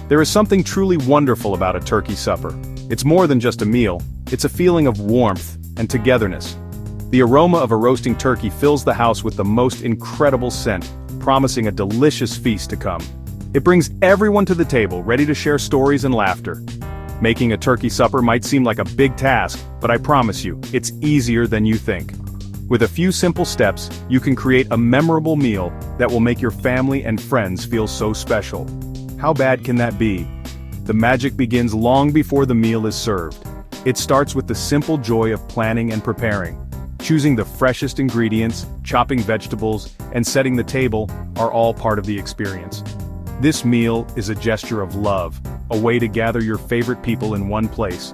There is something truly wonderful about a turkey supper. It's more than just a meal, it's a feeling of warmth and togetherness. The aroma of a roasting turkey fills the house with the most incredible scent, promising a delicious feast to come. It brings everyone to the table ready to share stories and laughter. Making a turkey supper might seem like a big task, but I promise you, it's easier than you think. With a few simple steps, you can create a memorable meal that will make your family and friends feel so special. How bad can that be? The magic begins long before the meal is served. It starts with the simple joy of planning and preparing. Choosing the freshest ingredients, chopping vegetables, and setting the table are all part of the experience. This meal is a gesture of love, a way to gather your favorite people in one place.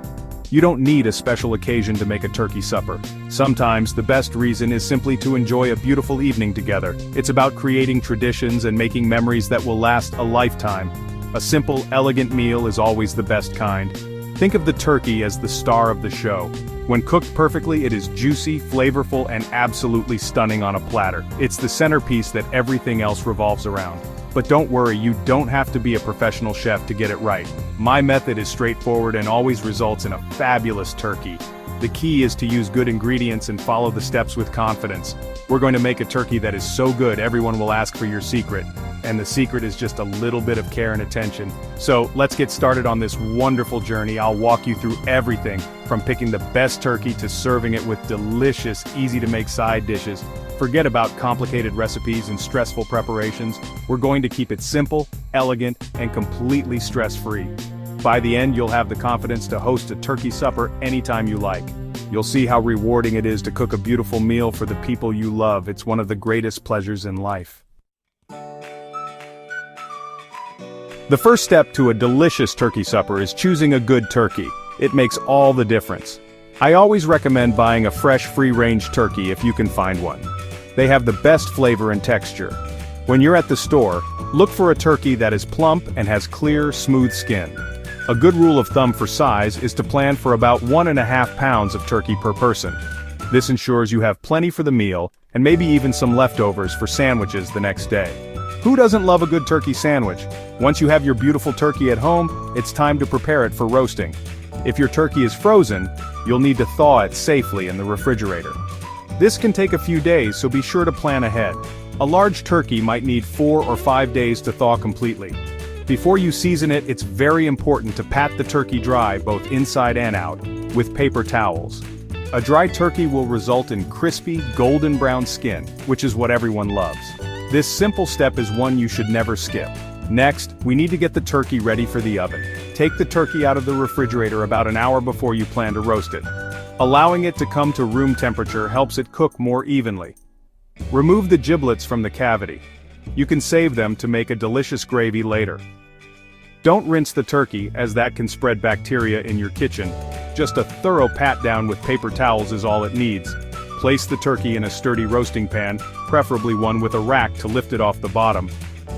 You don't need a special occasion to make a turkey supper. Sometimes the best reason is simply to enjoy a beautiful evening together. It's about creating traditions and making memories that will last a lifetime. A simple, elegant meal is always the best kind. Think of the turkey as the star of the show. When cooked perfectly, it is juicy, flavorful, and absolutely stunning on a platter. It's the centerpiece that everything else revolves around. But don't worry, you don't have to be a professional chef to get it right. My method is straightforward and always results in a fabulous turkey. The key is to use good ingredients and follow the steps with confidence. We're going to make a turkey that is so good everyone will ask for your secret. And the secret is just a little bit of care and attention. So let's get started on this wonderful journey. I'll walk you through everything, from picking the best turkey to serving it with delicious, easy-to-make side dishes. Forget about complicated recipes and stressful preparations. We're going to keep it simple, elegant, and completely stress-free. By the end, you'll have the confidence to host a turkey supper anytime you like. You'll see how rewarding it is to cook a beautiful meal for the people you love. It's one of the greatest pleasures in life. The first step to a delicious turkey supper is choosing a good turkey. It makes all the difference. I always recommend buying a fresh, free-range turkey if you can find one. They have the best flavor and texture. When you're at the store, look for a turkey that is plump and has clear, smooth skin. A good rule of thumb for size is to plan for about 1.5 pounds of turkey per person. This ensures you have plenty for the meal, and maybe even some leftovers for sandwiches the next day. Who doesn't love a good turkey sandwich? Once you have your beautiful turkey at home, it's time to prepare it for roasting. If your turkey is frozen, you'll need to thaw it safely in the refrigerator. This can take a few days, so be sure to plan ahead. A large turkey might need 4 or 5 days to thaw completely. Before you season it, it's very important to pat the turkey dry both inside and out, with paper towels. A dry turkey will result in crispy, golden brown skin, which is what everyone loves. This simple step is one you should never skip. Next, we need to get the turkey ready for the oven. Take the turkey out of the refrigerator about an hour before you plan to roast it. Allowing it to come to room temperature helps it cook more evenly. Remove the giblets from the cavity. You can save them to make a delicious gravy later. Don't rinse the turkey, as that can spread bacteria in your kitchen. Just a thorough pat down with paper towels is all it needs. Place the turkey in a sturdy roasting pan, preferably one with a rack to lift it off the bottom.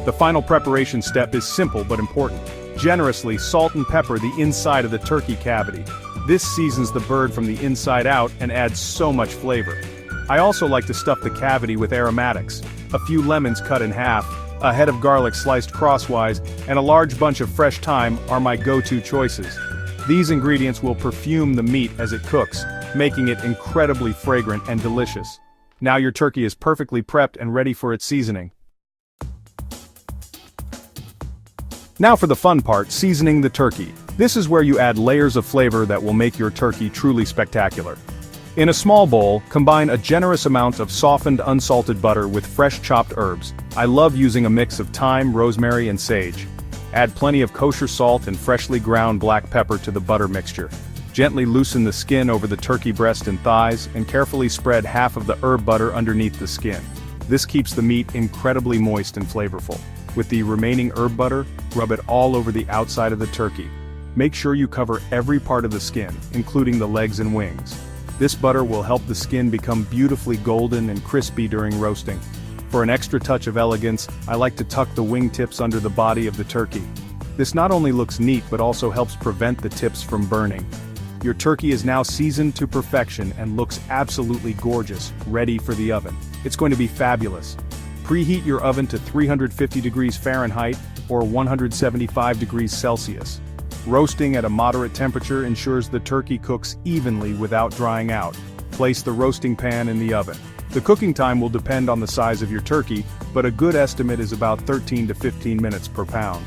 The final preparation step is simple but important. Generously salt and pepper the inside of the turkey cavity. This seasons the bird from the inside out and adds so much flavor. I also like to stuff the cavity with aromatics. A few lemons cut in half, a head of garlic sliced crosswise, and a large bunch of fresh thyme are my go-to choices. These ingredients will perfume the meat as it cooks, making it incredibly fragrant and delicious. Now your turkey is perfectly prepped and ready for its seasoning. Now for the fun part, seasoning the turkey. This is where you add layers of flavor that will make your turkey truly spectacular. In a small bowl, combine a generous amount of softened unsalted butter with fresh chopped herbs. I love using a mix of thyme, rosemary, and sage. Add plenty of kosher salt and freshly ground black pepper to the butter mixture. Gently loosen the skin over the turkey breast and thighs, and carefully spread half of the herb butter underneath the skin. This keeps the meat incredibly moist and flavorful. With the remaining herb butter, rub it all over the outside of the turkey. Make sure you cover every part of the skin, including the legs and wings. This butter will help the skin become beautifully golden and crispy during roasting. For an extra touch of elegance, I like to tuck the wing tips under the body of the turkey. This not only looks neat but also helps prevent the tips from burning. Your turkey is now seasoned to perfection and looks absolutely gorgeous, ready for the oven. It's going to be fabulous. Preheat your oven to 350 degrees Fahrenheit or 175 degrees Celsius. Roasting at a moderate temperature ensures the turkey cooks evenly without drying out. Place the roasting pan in the oven. The cooking time will depend on the size of your turkey, but a good estimate is about 13 to 15 minutes per pound.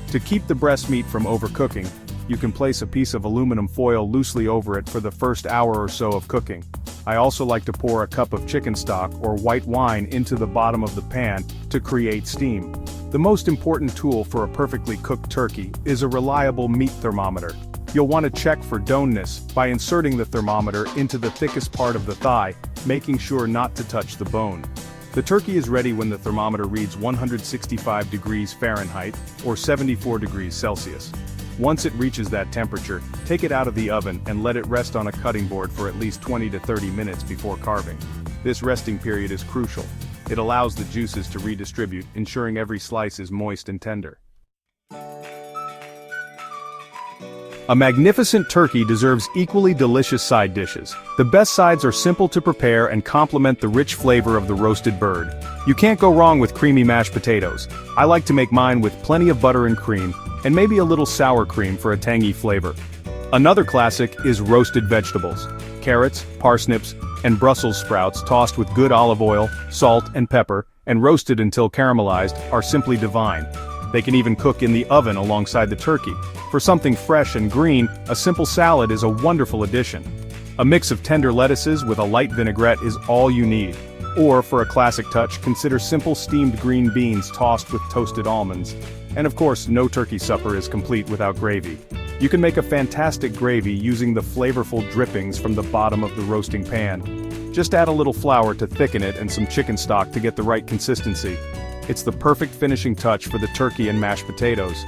To keep the breast meat from overcooking, you can place a piece of aluminum foil loosely over it for the first hour or so of cooking. I also like to pour a cup of chicken stock or white wine into the bottom of the pan to create steam. The most important tool for a perfectly cooked turkey is a reliable meat thermometer. You'll want to check for doneness by inserting the thermometer into the thickest part of the thigh, making sure not to touch the bone. The turkey is ready when the thermometer reads 165 degrees Fahrenheit or 74 degrees Celsius. Once it reaches that temperature, take it out of the oven and let it rest on a cutting board for at least 20 to 30 minutes before carving. This resting period is crucial. It allows the juices to redistribute, ensuring every slice is moist and tender. A magnificent turkey deserves equally delicious side dishes. The best sides are simple to prepare and complement the rich flavor of the roasted bird. You can't go wrong with creamy mashed potatoes. I like to make mine with plenty of butter and cream, and maybe a little sour cream for a tangy flavor. Another classic is roasted vegetables. Carrots, parsnips, and Brussels sprouts tossed with good olive oil, salt, and pepper, and roasted until caramelized, are simply divine. They can even cook in the oven alongside the turkey. For something fresh and green, a simple salad is a wonderful addition. A mix of tender lettuces with a light vinaigrette is all you need. Or, for a classic touch, consider simple steamed green beans tossed with toasted almonds. And of course, no turkey supper is complete without gravy. You can make a fantastic gravy using the flavorful drippings from the bottom of the roasting pan. Just add a little flour to thicken it and some chicken stock to get the right consistency. It's the perfect finishing touch for the turkey and mashed potatoes.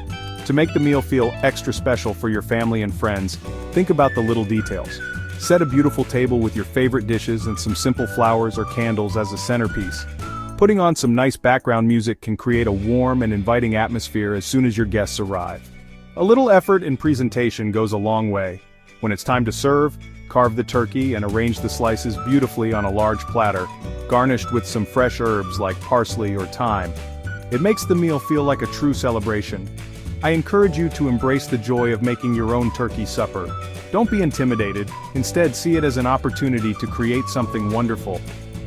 To make the meal feel extra special for your family and friends, think about the little details. Set a beautiful table with your favorite dishes and some simple flowers or candles as a centerpiece. Putting on some nice background music can create a warm and inviting atmosphere as soon as your guests arrive. A little effort in presentation goes a long way. When it's time to serve, carve the turkey and arrange the slices beautifully on a large platter, garnished with some fresh herbs like parsley or thyme. It makes the meal feel like a true celebration. I encourage you to embrace the joy of making your own turkey supper. Don't be intimidated, instead see it as an opportunity to create something wonderful.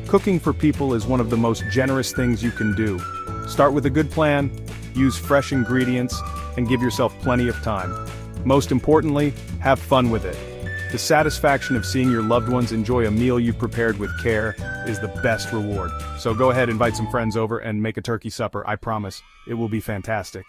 Cooking for people is one of the most generous things you can do. Start with a good plan, use fresh ingredients, and give yourself plenty of time. Most importantly, have fun with it. The satisfaction of seeing your loved ones enjoy a meal you've prepared with care is the best reward. So go ahead, invite some friends over and make a turkey supper. I promise, it will be fantastic.